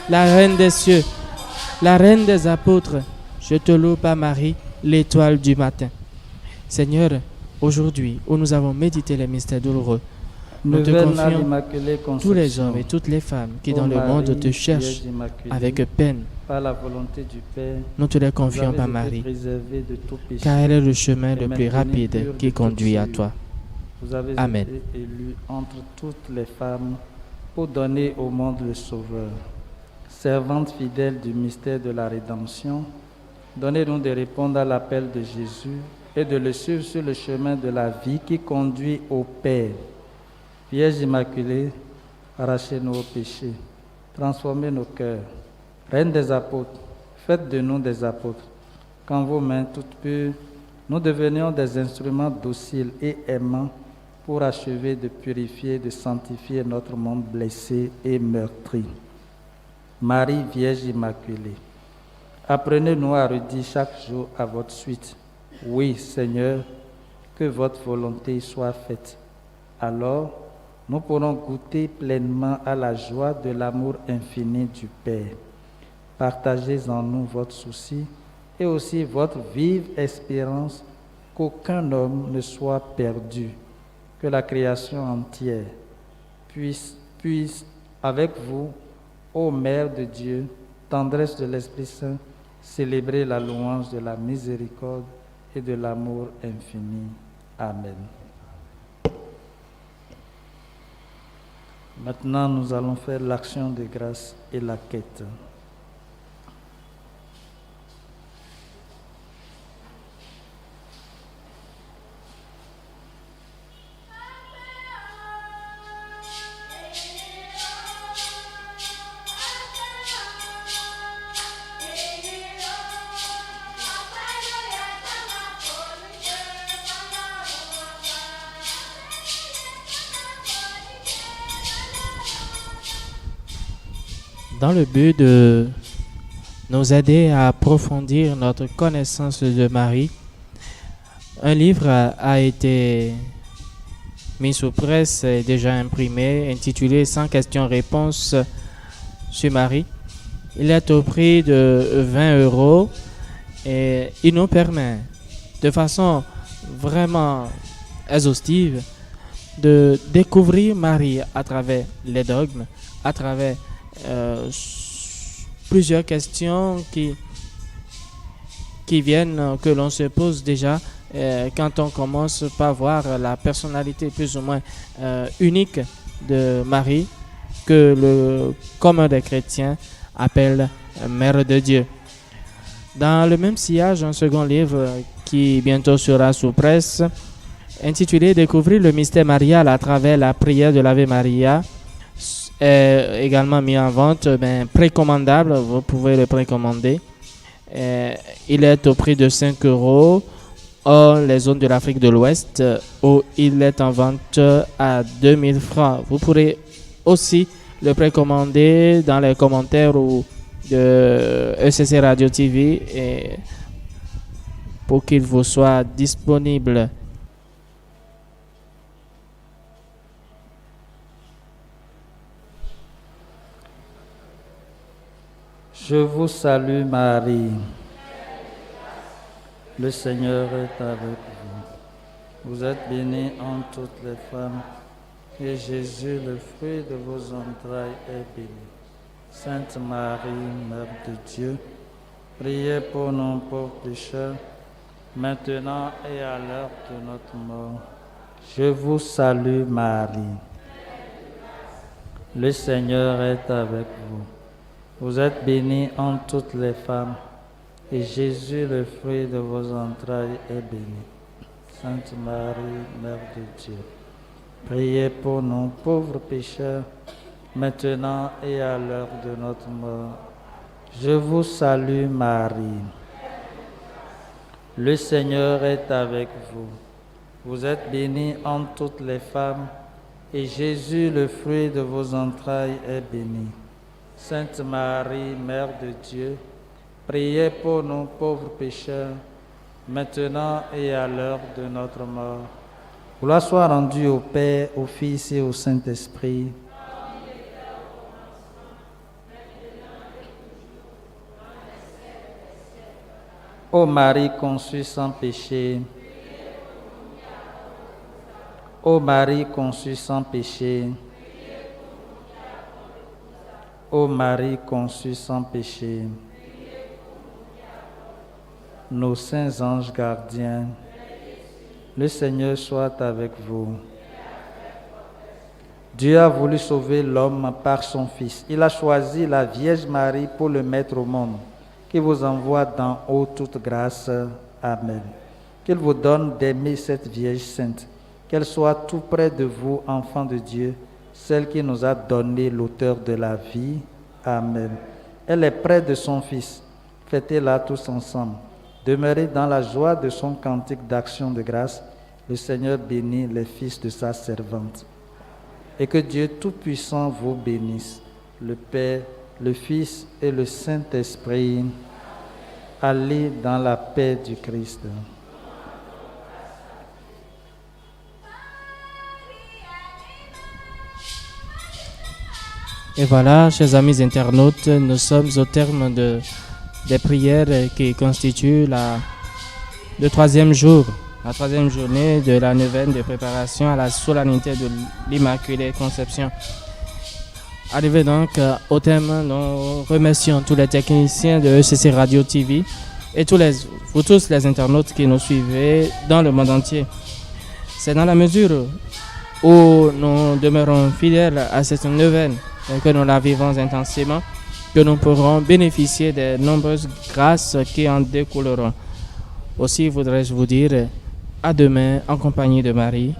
la reine des cieux, la reine des apôtres. Je te loue par Marie, l'étoile du matin. Seigneur, aujourd'hui, où nous avons médité les mystères douloureux, nous te confions tous les hommes et toutes les femmes qui dans le monde te cherchent avec peine. Par la volonté du Père, nous te les confions par Marie, car elle est le chemin le plus rapide qui conduit à toi. Vous avez Amen. été élus entre toutes les femmes pour donner au monde le Sauveur. Servante fidèle du mystère de la rédemption, donnez-nous de répondre à l'appel de Jésus et de le suivre sur le chemin de la vie qui conduit au Père. Vierge Immaculée, arrachez-nous au péché, transformez nos cœurs. Reine des apôtres, faites de nous des apôtres. Qu'en vos mains toutes pures, nous devenions des instruments dociles et aimants pour achever de purifier, de sanctifier notre monde blessé et meurtri. Marie Vierge Immaculée, apprenez-nous à redire chaque jour à votre suite. Oui, Seigneur, que votre volonté soit faite. Alors, nous pourrons goûter pleinement à la joie de l'amour infini du Père. Partagez en nous votre souci et aussi votre vive espérance qu'aucun homme ne soit perdu, que la création entière puisse avec vous, ô Mère de Dieu, tendresse de l'Esprit Saint, célébrer la louange de la miséricorde et de l'amour infini. Amen. Maintenant, nous allons faire l'action de grâce et la quête. Dans le but de nous aider à approfondir notre connaissance de Marie, un livre a été mis sous presse et déjà imprimé, intitulé « 100 questions-réponses sur Marie ». Il est au prix de 20 € et il nous permet de façon vraiment exhaustive de découvrir Marie à travers les dogmes, à travers plusieurs questions qui viennent, que l'on se pose déjà quand on commence par voir la personnalité plus ou moins unique de Marie, que le commun des chrétiens appelle Mère de Dieu. Dans le même sillage, un second livre qui bientôt sera sous presse, intitulé Découvrir le mystère marial à travers la prière de l'Ave Maria, est également mis en vente, précommandable, vous pouvez le précommander. Il est au prix de 5 € hors les zones de l'Afrique de l'Ouest, où il est en vente à 2000 francs. Vous pourrez aussi le précommander dans les commentaires ou de ECC Radio TV et pour qu'il vous soit disponible. Je vous salue Marie. Le Seigneur est avec vous. Vous êtes bénie entre toutes les femmes, et Jésus, le fruit de vos entrailles, est béni. Sainte Marie, Mère de Dieu, priez pour nous pauvres pécheurs, maintenant et à l'heure de notre mort. Je vous salue Marie. Le Seigneur est avec vous. Vous êtes bénie entre toutes les femmes, et Jésus, le fruit de vos entrailles, est béni. Sainte Marie, Mère de Dieu, priez pour nous pauvres pécheurs, maintenant et à l'heure de notre mort. Je vous salue Marie. Le Seigneur est avec vous. Vous êtes bénie entre toutes les femmes, et Jésus, le fruit de vos entrailles, est béni. Sainte Marie, Mère de Dieu, priez pour nous pauvres pécheurs, maintenant et à l'heure de notre mort. Gloire soit rendue au Père, au Fils et au Saint-Esprit. Ô Marie conçue sans péché, ô Marie conçue sans péché, ô Marie conçue sans péché, nos saints anges gardiens, le Seigneur soit avec vous. Dieu a voulu sauver l'homme par son Fils. Il a choisi la Vierge Marie pour le mettre au monde, qui vous envoie d'en haut toute grâce. Amen. Qu'il vous donne d'aimer cette Vierge sainte, qu'elle soit tout près de vous, enfants de Dieu, celle qui nous a donné l'auteur de la vie. Amen. Elle est près de son Fils. Fêtez-la tous ensemble. Demeurez dans la joie de son cantique d'action de grâce. Le Seigneur bénit les fils de sa servante. Et que Dieu Tout-Puissant vous bénisse, le Père, le Fils et le Saint-Esprit. Allez dans la paix du Christ. Et voilà, chers amis internautes, nous sommes au terme des prières qui constituent le troisième jour, la troisième journée de la neuvaine de préparation à la solennité de l'Immaculée Conception. Arrivé donc au thème, nous remercions tous les techniciens de ECC Radio TV et vous tous les internautes qui nous suivez dans le monde entier. C'est dans la mesure où nous demeurons fidèles à cette neuvaine et que nous la vivons intensément que nous pourrons bénéficier des nombreuses grâces qui en découleront. Aussi voudrais-je vous dire à demain en compagnie de Marie.